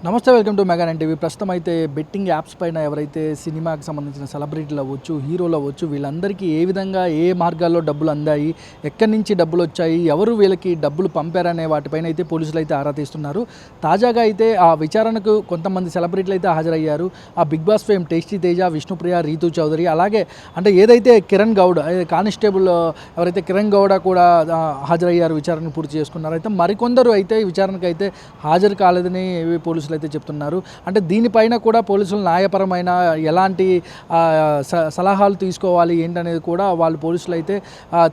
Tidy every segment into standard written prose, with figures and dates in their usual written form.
నమస్తే, welcome to mega nine TV. ప్రస్తుతం అయితే బెట్టింగ్ యాప్స్ పైన ఎవరైతే సినిమాకి సంబంధించిన సెలబ్రిటీలు అవ్వచ్చు, హీరోలు అవ్వచ్చు, వీళ్ళందరికీ ఏ విధంగా ఏ మార్గాల్లో డబ్బులు అందాయి, ఎక్కడి నుంచి డబ్బులు వచ్చాయి, ఎవరు వీళ్ళకి డబ్బులు పంపారనే వాటిపైన అయితే పోలీసులు అయితే ఆరా తీస్తున్నారు. తాజాగా అయితే ఆ విచారణకు కొంతమంది సెలబ్రిటీలు అయితే హాజరయ్యారు. ఆ Bigg Boss fame tasty Teja, Vishnupriya, Reethu Chowdary, అలాగే అంటే ఏదైతే కిరణ్ గౌడ్ కానిస్టేబుల్ ఎవరైతే కిరణ్ గౌడ కూడా హాజరయ్యారు, విచారణను పూర్తి చేసుకున్నారు. అయితే మరికొందరు అయితే విచారణకు అయితే హాజరు కాలేదని పోలీసులు అయితే చెప్తున్నారు. అంటే దీనిపైన కూడా పోలీసులు న్యాయపరమైన ఎలాంటి సలహాలు తీసుకోవాలి ఏంటనేది కూడా వాళ్ళు పోలీసులు అయితే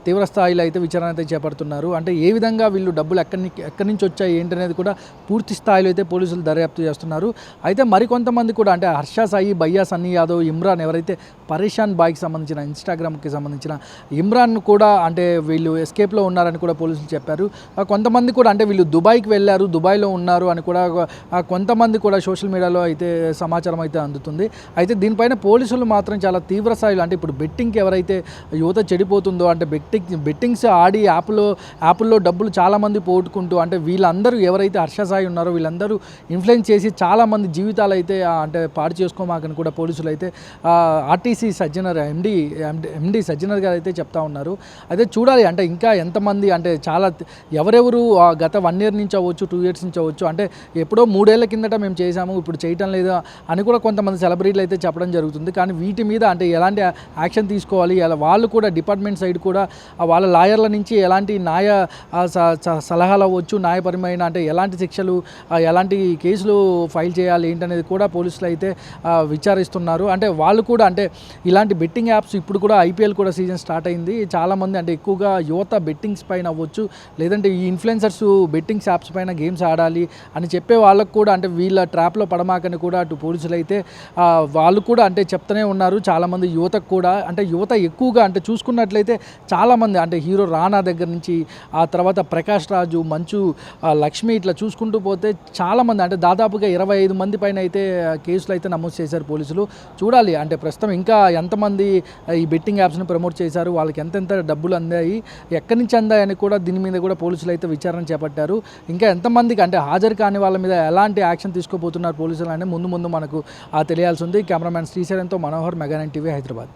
తీవ్ర స్థాయిలో అయితే విచారణ అయితే చేపడుతున్నారు. అంటే ఏ విధంగా వీళ్ళు డబ్బులు ఎక్కడి నుంచి వచ్చాయి ఏంటనేది కూడా పూర్తి స్థాయిలో అయితే పోలీసులు దర్యాప్తు చేస్తున్నారు. అయితే మరికొంతమంది కూడా అంటే హర్ష సాయి, భయ్యా సన్నీ యాదవ్, ఇమ్రాన్ ఎవరైతే పరేషాన్ బాయ్కి సంబంధించిన ఇన్స్టాగ్రామ్కి సంబంధించిన ఇమ్రాన్ కూడా అంటే వీళ్ళు ఎస్కేప్లో ఉన్నారని కూడా పోలీసులు చెప్పారు. కొంతమంది కూడా అంటే వీళ్ళు దుబాయ్కి వెళ్ళారు, దుబాయ్లో ఉన్నారు అని కూడా కొంతమంది కూడా సోషల్ మీడియాలో అయితే సమాచారం అయితే అందుతుంది. అయితే దీనిపైన పోలీసులు మాత్రం చాలా తీవ్ర స్థాయిలో అంటే ఇప్పుడు బెట్టింగ్కి ఎవరైతే యువత చెడిపోతుందో అంటే బెట్టింగ్స్ ఆడి యాప్ల్లో డబ్బులు చాలామంది పోగొట్టుకుంటూ అంటే వీళ్ళందరూ ఎవరైతే హర్షసాయి ఉన్నారో వీళ్ళందరూ ఇన్ఫ్లుయెన్స్ చేసి చాలామంది జీవితాలు అయితే అంటే పాడు చేసుకోమాకని కూడా పోలీసులు అయితే ఆర్టీసీ సజ్జనర్ ఎండి సజ్జనర్ గారు అయితే చెప్తా ఉన్నారు. అయితే చూడాలి అంటే ఇంకా ఎంతమంది అంటే చాలా ఎవరెవరు గత 1 year నుంచి అవ్వచ్చు, 2 years నుంచి అవ్వచ్చు, అంటే ఎప్పుడో 3 ఏళ్ల కిందట మేము చేసాము ఇప్పుడు చేయటం లేదా అని కూడా కొంతమంది సెలబ్రిటీలు అయితే చెప్పడం జరుగుతుంది. కానీ వీటి మీద అంటే ఎలాంటి యాక్షన్ తీసుకోవాలి, వాళ్ళు కూడా డిపార్ట్మెంట్ సైడ్ కూడా వాళ్ళ లాయర్ల నుంచి ఎలాంటి న్యాయ సలహాలు అవ్వచ్చు, న్యాయపరమైన అంటే ఎలాంటి శిక్షలు, ఎలాంటి కేసులు ఫైల్ చేయాలి ఏంటనేది కూడా పోలీసులు అయితే విచారిస్తున్నారు. అంటే వాళ్ళు కూడా అంటే ఇలాంటి బెట్టింగ్ యాప్స్ ఇప్పుడు కూడా ఐపీఎల్ కూడా సీజన్ స్టార్ట్ అయింది. చాలామంది అంటే ఎక్కువగా యువత బెట్టింగ్స్ పైన అవ్వచ్చు, లేదంటే ఈ ఇన్ఫ్లుయెన్సర్స్ బెట్టింగ్స్ యాప్స్ పైన గేమ్స్ ఆడాలి అని చెప్పే వాళ్ళకు కూడా అంటే వీళ్ళ ట్రాప్లో పడమాకని కూడా అటు పోలీసులు అయితే వాళ్ళు కూడా అంటే చెప్తూనే ఉన్నారు. చాలామంది యువతకు కూడా అంటే యువత ఎక్కువగా అంటే చూసుకున్నట్లయితే చాలామంది అంటే హీరో రానా దగ్గర నుంచి ఆ తర్వాత ప్రకాష్ రాజు, మంచు, లక్ష్మి ఇట్లా చూసుకుంటూ పోతే చాలామంది అంటే దాదాపుగా 25 మంది పైన అయితే కేసులు అయితే నమోదు చేశారు పోలీసులు. చూడాలి అంటే ప్రస్తుతం ఇంకా ఎంతమంది ఈ బెట్టింగ్ యాప్స్ని ప్రమోట్ చేశారు, వాళ్ళకి ఎంతెంత డబ్బులు అందాయి, ఎక్కడి నుంచి అందాయని కూడా దీని మీద కూడా పోలీసులు అయితే విచారణ చేపట్టారు. ఇంకా ఎంతమందికి అంటే హాజరు కాని వాళ్ళ మీద ఎలాంటి యాక్షన్ తీసుకోబోతున్నారు పోలీసులు అంటే ముందు మనకు తెలియాల్సి ఉంది. కెమెరామ్యాన్ శ్రీశైలంతో Manohar, mega nine TV, Hyderabad.